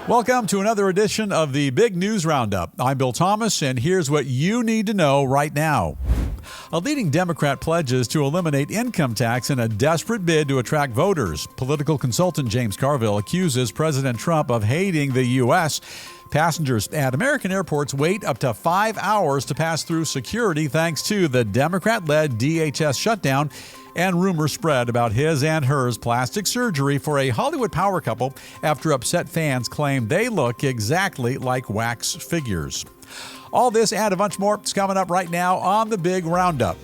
Welcome to another edition of the Big News Roundup. I'm Bill Thomas, and here's what you need to know right now. A leading Democrat pledges to eliminate income tax in a desperate bid to attract voters. Political consultant James Carville accuses President Trump of hating the U.S. Passengers at American airports wait up to 5 hours to pass through security thanks to the Democrat-led DHS shutdown, and rumors spread about his and hers plastic surgery for a Hollywood power couple after upset fans claim they look exactly like wax figures. All this and a bunch more is coming up right now on the Big Roundup.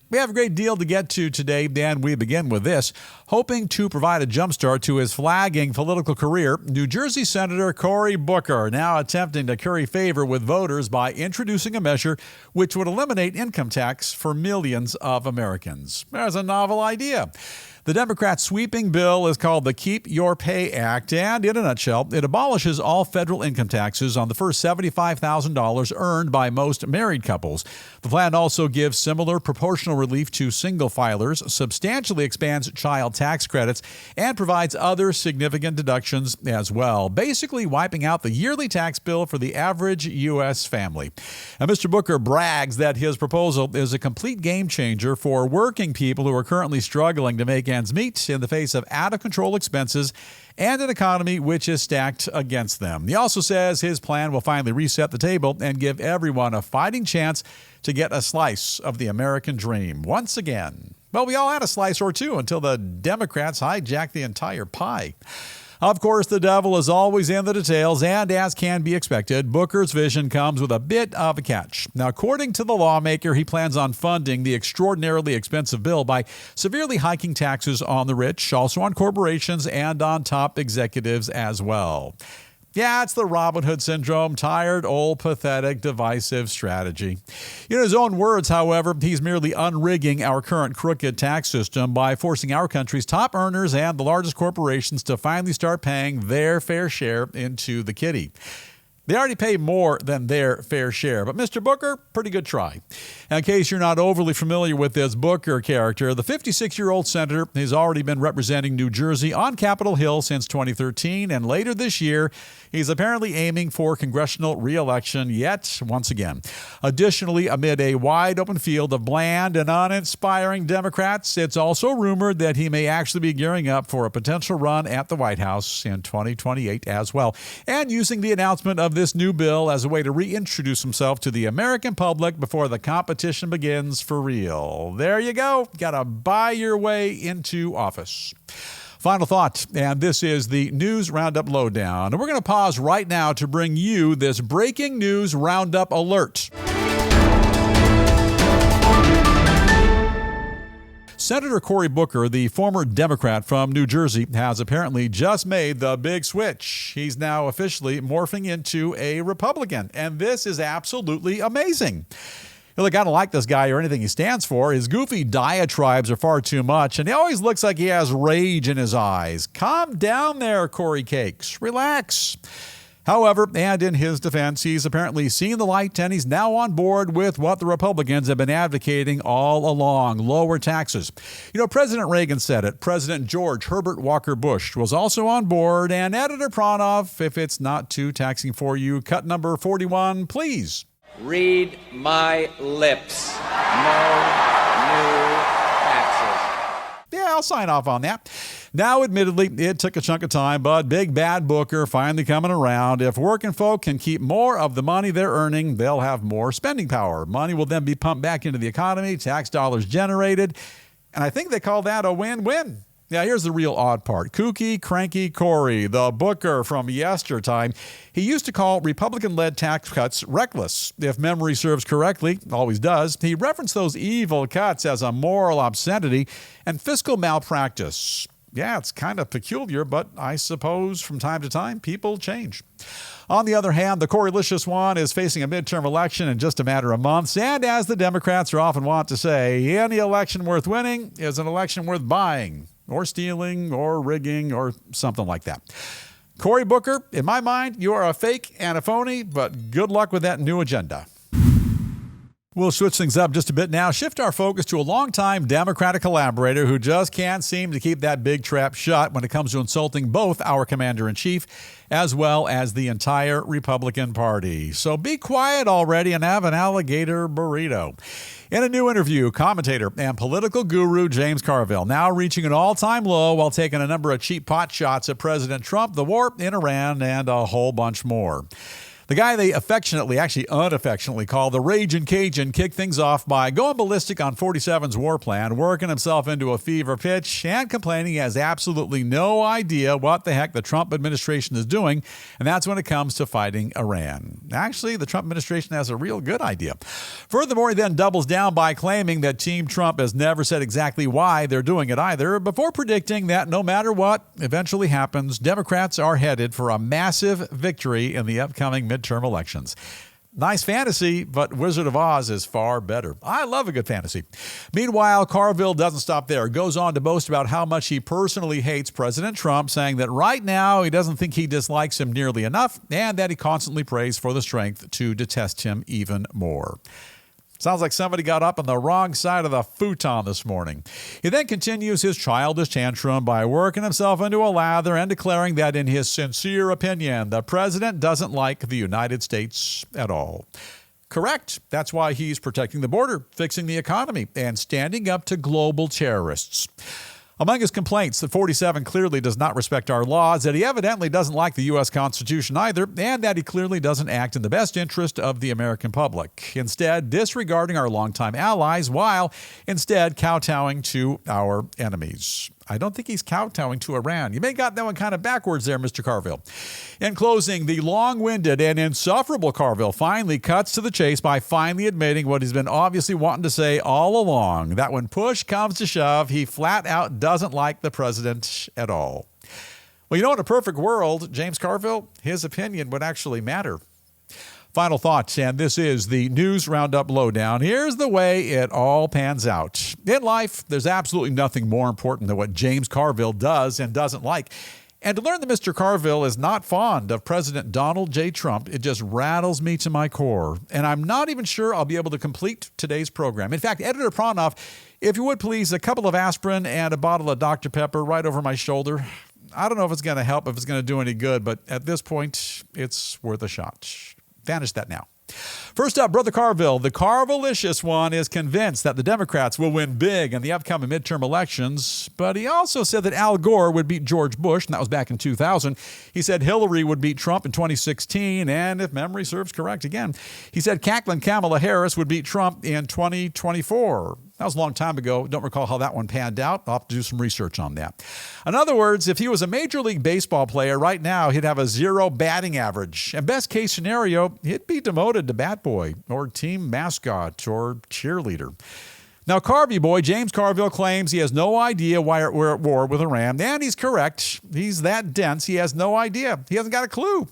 We have a great deal to get to today, and we begin with this. Hoping to provide a jumpstart to his flagging political career, New Jersey Senator Cory Booker now attempting to curry favor with voters by introducing a measure which would eliminate income tax for millions of Americans. There's a novel idea. The Democrats' sweeping bill is called the Keep Your Pay Act, and in a nutshell, it abolishes all federal income taxes on the first $75,000 earned by most married couples. The plan also gives similar proportional relief to single filers, substantially expands child tax credits, and provides other significant deductions as well, basically wiping out the yearly tax bill for the average U.S. family. And Mr. Booker brags that his proposal is a complete game changer for working people who are currently struggling to make ends meet in the face of out-of-control expenses and an economy which is stacked against them. He also says his plan will finally reset the table and give everyone a fighting chance to get a slice of the American dream once again. Well, we all had a slice or two until the Democrats hijacked the entire pie. Of course, the devil is always in the details, and as can be expected, Booker's vision comes with a bit of a catch. Now, according to the lawmaker, he plans on funding the extraordinarily expensive bill by severely hiking taxes on the rich, also on corporations, and on top executives as well. Yeah, it's the Robin Hood syndrome, tired, old, pathetic, divisive strategy. In his own words, however, he's merely unrigging our current crooked tax system by forcing our country's top earners and the largest corporations to finally start paying their fair share into the kitty. They already pay more than their fair share, but Mr. Booker, pretty good try. In case you're not overly familiar with this Booker character, the 56-year-old senator has already been representing New Jersey on Capitol Hill since 2013, and later this year, he's apparently aiming for congressional re-election yet once again. Additionally, amid a wide-open field of bland and uninspiring Democrats, it's also rumored that he may actually be gearing up for a potential run at the White House in 2028 as well, and using the announcement of this new bill as a way to reintroduce himself to the American public before the competition begins for real. There you go. Gotta buy your way into office. Final thought, and this is the News Roundup Lowdown. And we're going to pause right now to bring you this breaking news roundup alert. Senator Cory Booker, the former Democrat from New Jersey, has apparently just made the big switch. He's now officially morphing into a Republican, and this is absolutely amazing. Look, I don't like this guy or anything he stands for. His goofy diatribes are far too much, and he always looks like he has rage in his eyes. Calm down there, Cory Cakes. Relax. However, and in his defense, he's apparently seen the light, and he's now on board with what the Republicans have been advocating all along: lower taxes. You know, President Reagan said it. President George Herbert Walker Bush was also on board. And Editor Pronoff, if it's not too taxing for you, cut number 41, please. Read my lips. No new taxes. Yeah, I'll sign off on that. Now, admittedly, it took a chunk of time, but Big Bad Booker finally coming around. If working folk can keep more of the money they're earning, they'll have more spending power. Money will then be pumped back into the economy, tax dollars generated, and I think they call that a win-win. Now, here's the real odd part. Kooky, cranky Cory, the Booker from yestertime, he used to call Republican-led tax cuts reckless. If memory serves correctly, always does, he referenced those evil cuts as a moral obscenity and fiscal malpractice. Yeah, it's kind of peculiar, but I suppose from time to time, people change. On the other hand, the Corylicious one is facing a midterm election in just a matter of months, and as the Democrats are often wont to say, any election worth winning is an election worth buying, or stealing, or rigging, or something like that. Cory Booker, in my mind, you are a fake and a phony, but good luck with that new agenda. We'll switch things up just a bit now. Shift our focus to a longtime Democratic collaborator who just can't seem to keep that big trap shut when it comes to insulting both our commander-in-chief as well as the entire Republican Party. So be quiet already and have an alligator burrito. In a new interview, commentator and political guru James Carville now reaching an all-time low while taking a number of cheap pot shots at President Trump, the war in Iran, and a whole bunch more. The guy they unaffectionately call the Ragin' Cajun kicked things off by going ballistic on 47's war plan, working himself into a fever pitch, and complaining he has absolutely no idea what the heck the Trump administration is doing, and that's when it comes to fighting Iran. Actually, the Trump administration has a real good idea. Furthermore, he then doubles down by claiming that Team Trump has never said exactly why they're doing it either, before predicting that no matter what eventually happens, Democrats are headed for a massive victory in the upcoming midterm elections. Nice fantasy, but Wizard of Oz is far better. I love a good fantasy. Meanwhile, Carville doesn't stop there. Goes on to boast about how much he personally hates President Trump, saying that right now he doesn't think he dislikes him nearly enough and that he constantly prays for the strength to detest him even more. Sounds like somebody got up on the wrong side of the futon this morning. He then continues his childish tantrum by working himself into a lather and declaring that in his sincere opinion, the president doesn't like the United States at all. Correct. That's why he's protecting the border, fixing the economy, and standing up to global terrorists. Among his complaints, the 47 clearly does not respect our laws, that he evidently doesn't like the U.S. Constitution either, and that he clearly doesn't act in the best interest of the American public, instead disregarding our longtime allies while instead kowtowing to our enemies. I don't think he's kowtowing to Iran. You may have got that one kind of backwards there, Mr. Carville. In closing, the long-winded and insufferable Carville finally cuts to the chase by finally admitting what he's been obviously wanting to say all along, that when push comes to shove, he flat out doesn't like the president at all. Well, you know, in a perfect world, James Carville, his opinion would actually matter. Final thoughts, and this is the News Roundup Lowdown. Here's the way it all pans out. In life, there's absolutely nothing more important than what James Carville does and doesn't like. And to learn that Mr. Carville is not fond of President Donald J. Trump, it just rattles me to my core. And I'm not even sure I'll be able to complete today's program. In fact, Editor Pronoff, if you would please, a couple of aspirin and a bottle of Dr. Pepper right over my shoulder. I don't know if it's going to help, if it's going to do any good, but at this point, it's worth a shot. Vanish that now. First up, Brother Carville, the Carvilicious one, is convinced that the Democrats will win big in the upcoming midterm elections, but he also said that Al Gore would beat George Bush, and that was back in 2000. He said Hillary would beat Trump in 2016, and if memory serves correct again, he said cackling Kamala Harris would beat Trump in 2024. That was a long time ago. Don't recall how that one panned out. I'll have to do some research on that. In other words, if he was a Major League Baseball player right now, he'd have a 0 batting average. And best case scenario, he'd be demoted to bat boy or team mascot or cheerleader. Now, Carvey boy James Carville claims he has no idea why we're at war with Iran, and he's correct. He's that dense, he has no idea. He hasn't got a clue.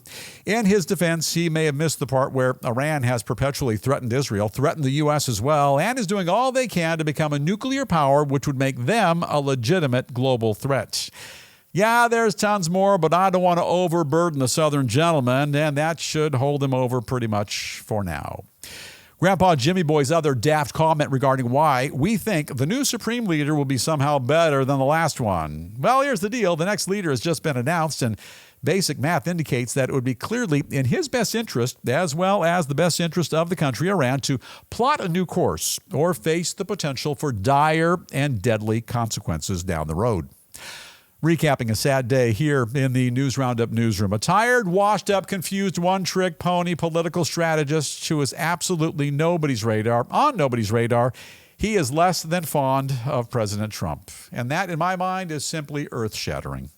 In his defense, he may have missed the part where Iran has perpetually threatened Israel, threatened the U.S. as well, and is doing all they can to become a nuclear power, which would make them a legitimate global threat. Yeah, there's tons more, but I don't want to overburden the Southern gentleman, and that should hold him over pretty much for now. Grandpa Jimmy Boy's other daft comment regarding why we think the new Supreme Leader will be somehow better than the last one. Well, here's the deal. The next leader has just been announced, and basic math indicates that it would be clearly in his best interest, as well as the best interest of the country around, to plot a new course or face the potential for dire and deadly consequences down the road. Recapping a sad day here in the News Roundup newsroom. A tired, washed-up, confused, one-trick pony political strategist who is absolutely on nobody's radar. He is less than fond of President Trump. And that, in my mind, is simply earth-shattering.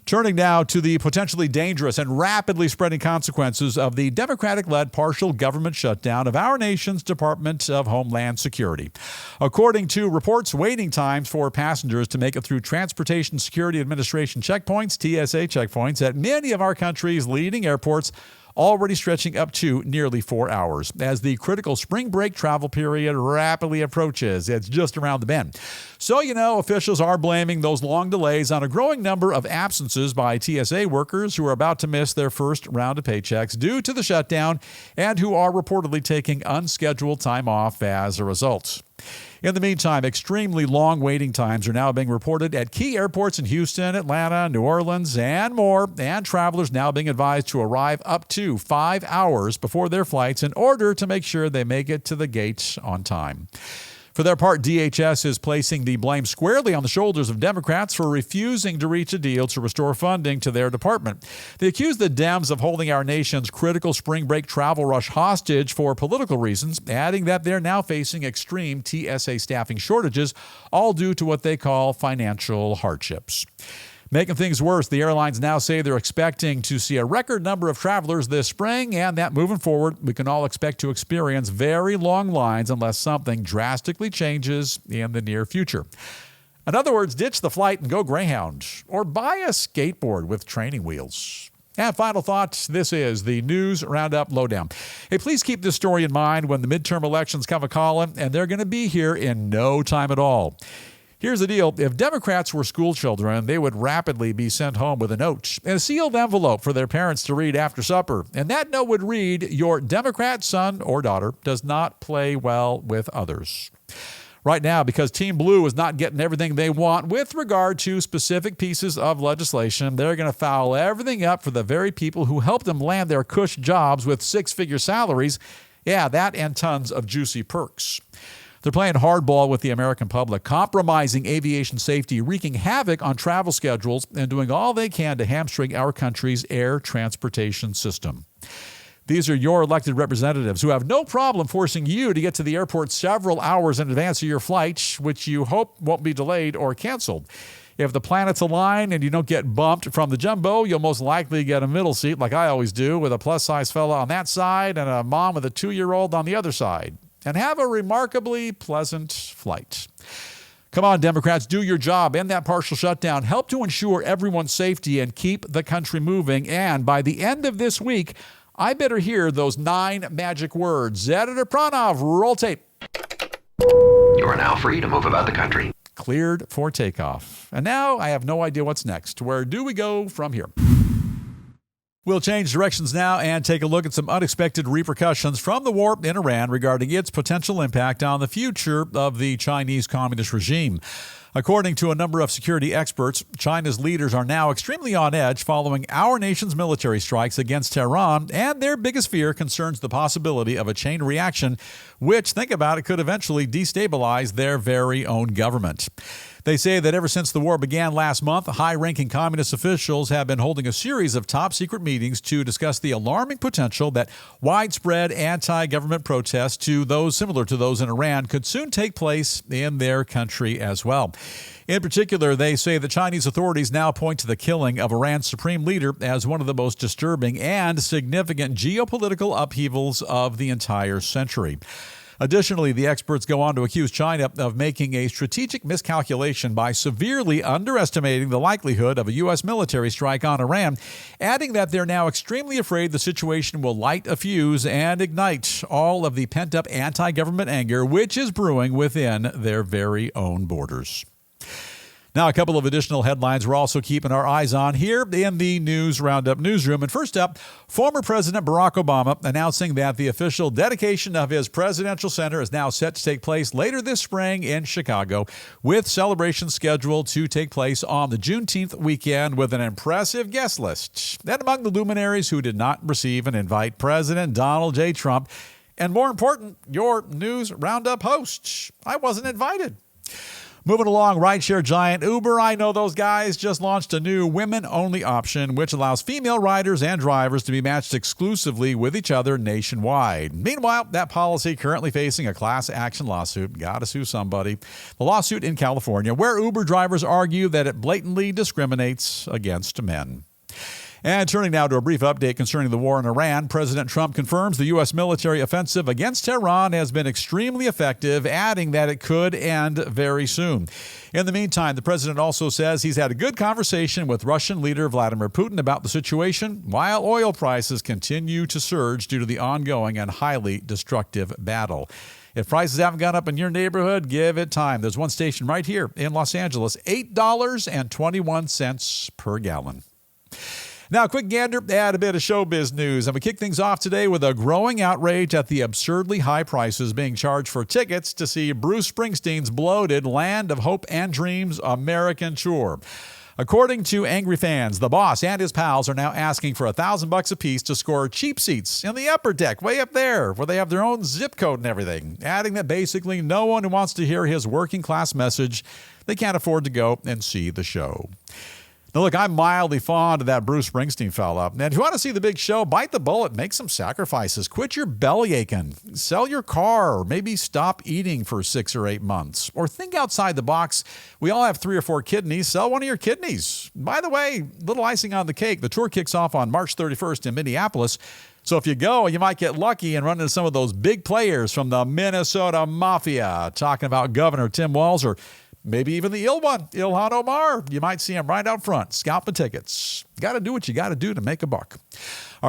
Turning now to the potentially dangerous and rapidly spreading consequences of the Democratic-led partial government shutdown of our nation's Department of Homeland Security. According to reports, waiting times for passengers to make it through Transportation Security Administration checkpoints, TSA checkpoints, at many of our country's leading airports already stretching up to nearly 4 hours as the critical spring break travel period rapidly approaches. It's just around the bend. So, officials are blaming those long delays on a growing number of absences by TSA workers who are about to miss their first round of paychecks due to the shutdown and who are reportedly taking unscheduled time off as a result. In the meantime, extremely long waiting times are now being reported at key airports in Houston, Atlanta, New Orleans, and more, and travelers now being advised to arrive up to 5 hours before their flights in order to make sure they make it to the gates on time. For their part, DHS is placing the blame squarely on the shoulders of Democrats for refusing to reach a deal to restore funding to their department. They accuse the Dems of holding our nation's critical spring break travel rush hostage for political reasons, adding that they're now facing extreme TSA staffing shortages, all due to what they call financial hardships. Making things worse, the airlines now say they're expecting to see a record number of travelers this spring, and that moving forward, we can all expect to experience very long lines unless something drastically changes in the near future. In other words, ditch the flight and go Greyhound, or buy a skateboard with training wheels. And final thoughts, this is the News Roundup Lowdown. Hey, please keep this story in mind when the midterm elections come a-calling, and they're going to be here in no time at all. Here's the deal. If Democrats were school children, they would rapidly be sent home with a note and a sealed envelope for their parents to read after supper. And that note would read, "Your Democrat son or daughter does not play well with others." Right now, because Team Blue is not getting everything they want with regard to specific pieces of legislation, they're going to foul everything up for the very people who helped them land their cush jobs with six-figure salaries. Yeah, that and tons of juicy perks. They're playing hardball with the American public, compromising aviation safety, wreaking havoc on travel schedules, and doing all they can to hamstring our country's air transportation system. These are your elected representatives who have no problem forcing you to get to the airport several hours in advance of your flight, which you hope won't be delayed or canceled. If the planets align and you don't get bumped from the jumbo, you'll most likely get a middle seat, like I always do, with a plus-size fella on that side and a mom with a 2-year-old on the other side. And have a remarkably pleasant flight. Come on, Democrats, do your job. End that partial shutdown. Help to ensure everyone's safety and keep the country moving. And by the end of this week, I better hear those 9 magic words. Editor Pranov, roll tape. You are now free to move about the country. Cleared for takeoff. And now I have no idea what's next. Where do we go from here? We'll change directions now and take a look at some unexpected repercussions from the war in Iran regarding its potential impact on the future of the Chinese communist regime. According to a number of security experts, China's leaders are now extremely on edge following our nation's military strikes against Tehran, and their biggest fear concerns the possibility of a chain reaction, which, think about it, could eventually destabilize their very own government. They say that ever since the war began last month, high-ranking communist officials have been holding a series of top-secret meetings to discuss the alarming potential that widespread anti-government protests similar to those in Iran could soon take place in their country as well. In particular, they say the Chinese authorities now point to the killing of Iran's supreme leader as one of the most disturbing and significant geopolitical upheavals of the entire century. Additionally, the experts go on to accuse China of making a strategic miscalculation by severely underestimating the likelihood of a U.S. military strike on Iran, adding that they're now extremely afraid the situation will light a fuse and ignite all of the pent-up anti-government anger which is brewing within their very own borders. Now, a couple of additional headlines we're also keeping our eyes on here in the News Roundup newsroom. And first up, former President Barack Obama announcing that the official dedication of his presidential center is now set to take place later this spring in Chicago, with celebrations scheduled to take place on the Juneteenth weekend with an impressive guest list. And among the luminaries who did not receive an invite, President Donald J. Trump, and more important, your News Roundup host. I wasn't invited. Moving along, rideshare giant Uber, I know those guys, just launched a new women-only option which allows female riders and drivers to be matched exclusively with each other nationwide. Meanwhile, that policy currently facing a class action lawsuit. Gotta sue somebody. The lawsuit in California, where Uber drivers argue that it blatantly discriminates against men. And turning now to a brief update concerning the war in Iran, President Trump confirms the U.S. military offensive against Tehran has been extremely effective, adding that it could end very soon. In the meantime, the president also says he's had a good conversation with Russian leader Vladimir Putin about the situation, while oil prices continue to surge due to the ongoing and highly destructive battle. If prices haven't gone up in your neighborhood, give it time. There's one station right here in Los Angeles, $8.21 per gallon. Now, a quick gander at a bit of showbiz news. And we kick things off today with a growing outrage at the absurdly high prices being charged for tickets to see Bruce Springsteen's bloated Land of Hope and Dreams American tour. According to angry fans, the boss and his pals are now asking for $1,000 apiece to score cheap seats in the upper deck, way up there, where they have their own zip code and everything, adding that basically no one who wants to hear his working class message, they can't afford to go and see the show. Now, look, I'm mildly fond of that Bruce Springsteen fella. And if you want to see the big show, bite the bullet, make some sacrifices. Quit your belly aching. Sell your car, or maybe stop eating for 6 or 8 months. Or think outside the box. We all have 3 or 4 kidneys. Sell one of your kidneys. By the way, little icing on the cake. The tour kicks off on March 31st in Minneapolis. So if you go, you might get lucky and run into some of those big players from the Minnesota Mafia, talking about Governor Tim Walz, or maybe even the ill one, Ilhan Omar. You might see him right out front, scalping tickets. Got to do what you got to do to make a buck.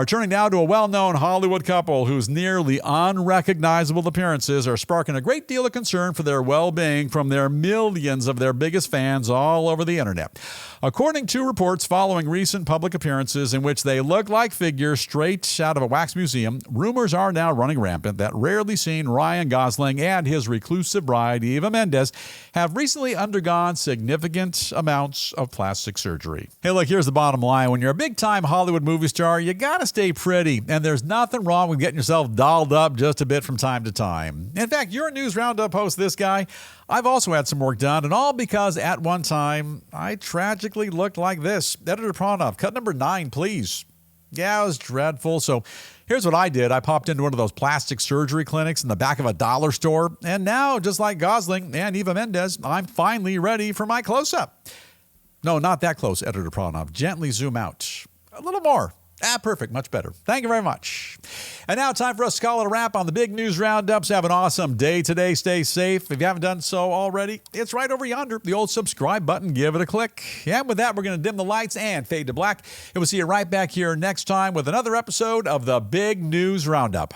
Turning now to a well-known Hollywood couple whose nearly unrecognizable appearances are sparking a great deal of concern for their well-being from their millions of their biggest fans all over the internet. According to reports following recent public appearances in which they look like figures straight out of a wax museum, rumors are now running rampant that rarely seen Ryan Gosling and his reclusive bride, Eva Mendes, have recently undergone significant amounts of plastic surgery. Hey, look, here's the bottom line. When you're a big-time Hollywood movie star, you gotta stay pretty, and there's nothing wrong with getting yourself dolled up just a bit from time to time. In fact, you're a News Roundup host, this guy. I've also had some work done, and all because at one time, I tragically looked like this. Editor Pranoff, cut number 9, please. Yeah, it was dreadful. So here's what I did. I popped into one of those plastic surgery clinics in the back of a dollar store, and now, just like Gosling and Eva Mendes, I'm finally ready for my close-up. No, not that close, Editor Pranoff. Gently zoom out. A little more. Perfect. Much better. Thank you very much. And now time for us to call it a wrap on the big news roundups. Have an awesome day today. Stay safe. If you haven't done so already, it's right over yonder. The old subscribe button. Give it a click. And with that, we're going to dim the lights and fade to black. And we'll see you right back here next time with another episode of the Big News Roundup.